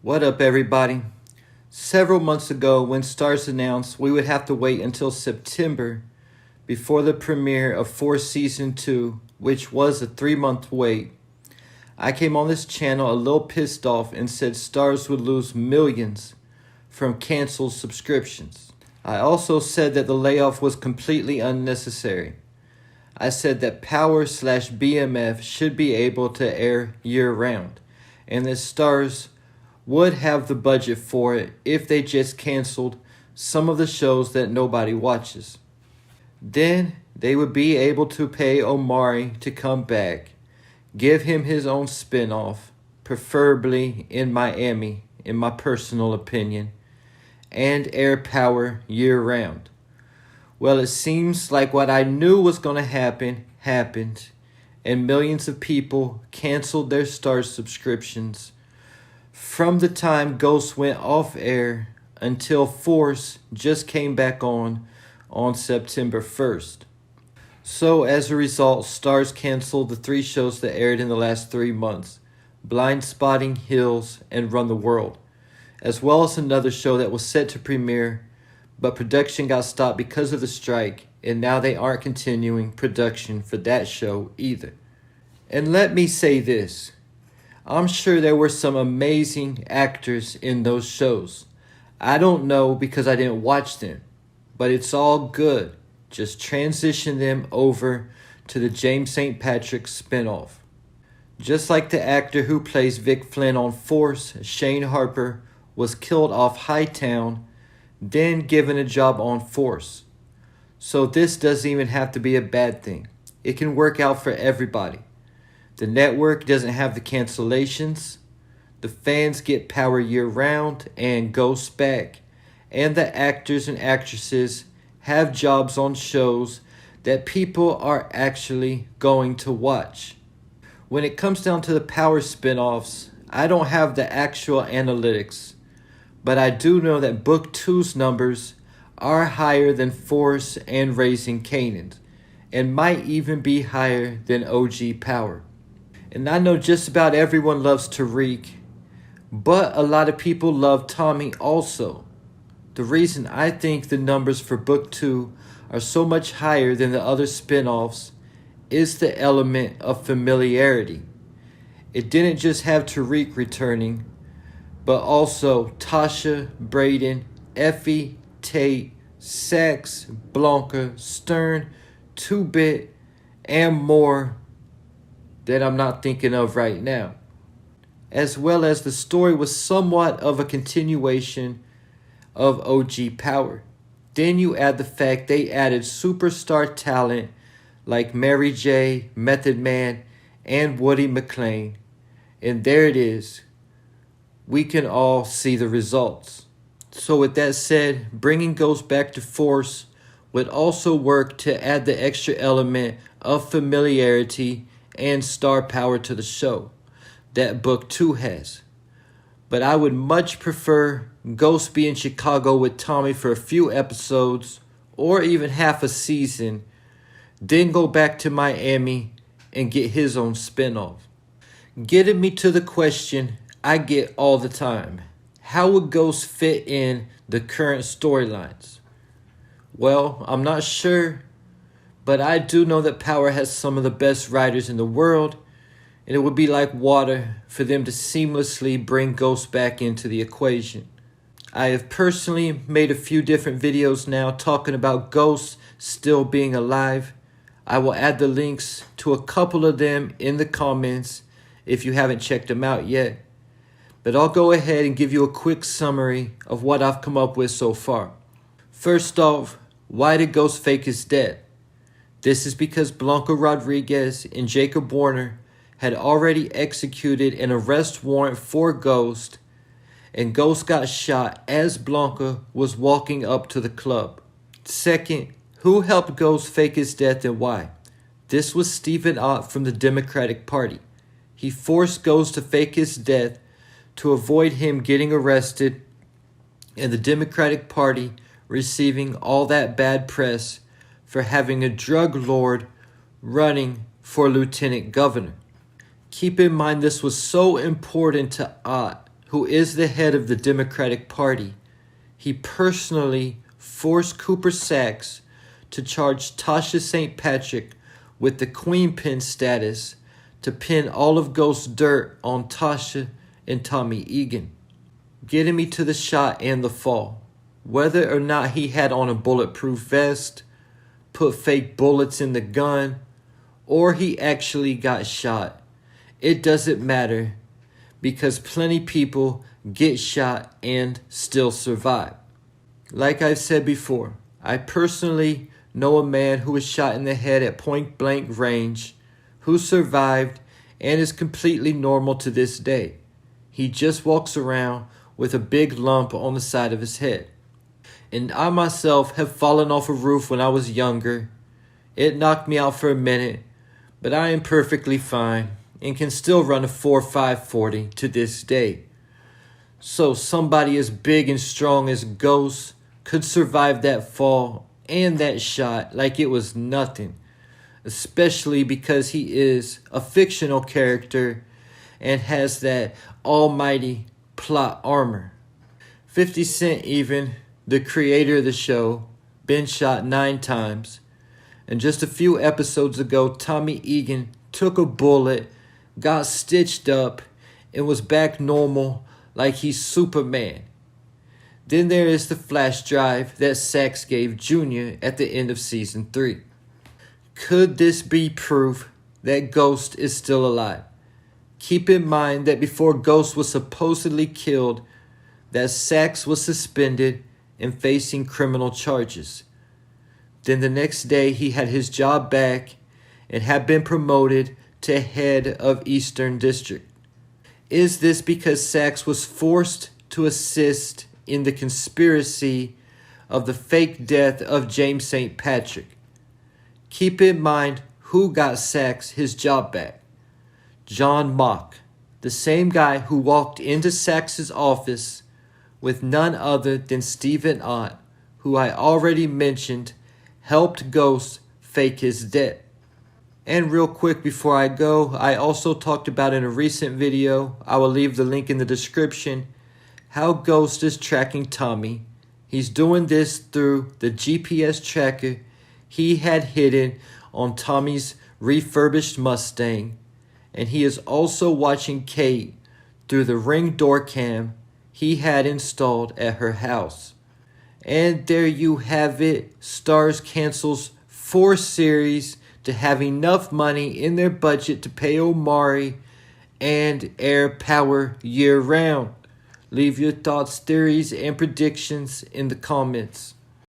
What up, everybody? Several months ago, when Starz announced we would have to wait until September before the premiere of Force Season 2, which was a 3-month wait, I came on this channel a little pissed off and said Starz would lose millions from canceled subscriptions. I also said that the layoff was completely unnecessary. I said that Power/BMF should be able to air year-round, and that Starz would have the budget for it if they just canceled some of the shows that nobody watches. Then they would be able to pay Omari to come back, give him his own spin-off, preferably in Miami, in my personal opinion, and air Power year-round. Well, it seems like what I knew was going to happen happened, and millions of people canceled their Starz subscriptions from the time Ghost went off air until Force just came back on September 1st. So as a result, Starz canceled the 3 shows that aired in the last 3 months, Blind Spotting, Hills, and Run the World, as well as another show that was set to premiere, but production got stopped because of the strike, and now they aren't continuing production for that show either. And let me say this. I'm sure there were some amazing actors in those shows. I don't know because I didn't watch them, but it's all good. Just transition them over to the James St. Patrick spinoff. Just like the actor who plays Vic Flynn on Force, Shane Harper, was killed off Hightown, then given a job on Force. So this doesn't even have to be a bad thing. It can work out for everybody. The network doesn't have the cancellations, the fans get Power year-round and Ghost back, and the actors and actresses have jobs on shows that people are actually going to watch. When it comes down to the Power spin-offs, I don't have the actual analytics, but I do know that Book 2's numbers are higher than Force and Raising Kanan, and might even be higher than OG Power. And I know just about everyone loves Tariq, but a lot of people love Tommy also. The reason I think the numbers for Book 2 are so much higher than the other spin-offs is the element of familiarity. It didn't just have Tariq returning, but also Tasha, Braden, Effie, Tate, Sax, Blanca, Stern, 2-Bit, and more that I'm not thinking of right now. As well as the story was somewhat of a continuation of OG Power. Then you add the fact they added superstar talent like Mary J, Method Man, and Woody McClain. And there it is. We can all see the results. So with that said, bringing Ghost back to Force would also work to add the extra element of familiarity and star power to the show that Book 2 has. But I would much prefer Ghost be in Chicago with Tommy for a few episodes or even half a season, then go back to Miami and get his own spinoff. Getting me to the question I get all the time. How would Ghost fit in the current storylines? Well, I'm not sure, but I do know that Power has some of the best writers in the world, and it would be like water for them to seamlessly bring Ghost back into the equation. I have personally made a few different videos now talking about Ghost still being alive. I will add the links to a couple of them in the comments if you haven't checked them out yet. But I'll go ahead and give you a quick summary of what I've come up with so far. First off, why did Ghost fake his death? This is because Blanca Rodriguez and Jacob Warner had already executed an arrest warrant for Ghost, and Ghost got shot as Blanca was walking up to the club. Second, who helped Ghost fake his death and why? This was Stephen Ott from the Democratic Party. He forced Ghost to fake his death to avoid him getting arrested and the Democratic Party receiving all that bad press for having a drug lord running for lieutenant governor. Keep in mind this was so important to Ott, who is the head of the Democratic Party, he personally forced Cooper Saxe to charge Tasha St. Patrick with the queen pin status to pin all of Ghost's dirt on Tasha and Tommy Egan, getting me to the shot and the fall. Whether or not he had on a bulletproof vest, put fake bullets in the gun, or he actually got shot, it doesn't matter, because plenty people get shot and still survive. Like I've said before, I personally know a man who was shot in the head at point blank range, who survived and is completely normal to this day. He just walks around with a big lump on the side of his head. And I myself have fallen off a roof when I was younger. It knocked me out for a minute, but I am perfectly fine and can still run a 4.5 to this day. So somebody as big and strong as Ghost could survive that fall and that shot like it was nothing, especially because he is a fictional character and has that almighty plot armor. 50 Cent even, the creator of the show, been shot 9 times. And just a few episodes ago, Tommy Egan took a bullet, got stitched up, and was back normal like he's Superman. Then there is the flash drive that Saxe gave Junior at the end of season 3. Could this be proof that Ghost is still alive? Keep in mind that before Ghost was supposedly killed, that Saxe was suspended and facing criminal charges. Then the next day he had his job back and had been promoted to head of Eastern District. Is this because Saxe was forced to assist in the conspiracy of the fake death of James St. Patrick? Keep in mind who got Saxe his job back. John Mock, the same guy who walked into Saxe's office with none other than Stephen Ott, who I already mentioned helped Ghost fake his death. And real quick before I go, I also talked about in a recent video, I will leave the link in the description, how Ghost is tracking Tommy. He's doing this through the GPS tracker he had hidden on Tommy's refurbished Mustang, and he is also watching Kate through the Ring door cam he had installed at her house. And there you have it. Starz cancels 4 series to have enough money in their budget to pay Omari and air Power year round. Leave your thoughts, theories, and predictions in the comments.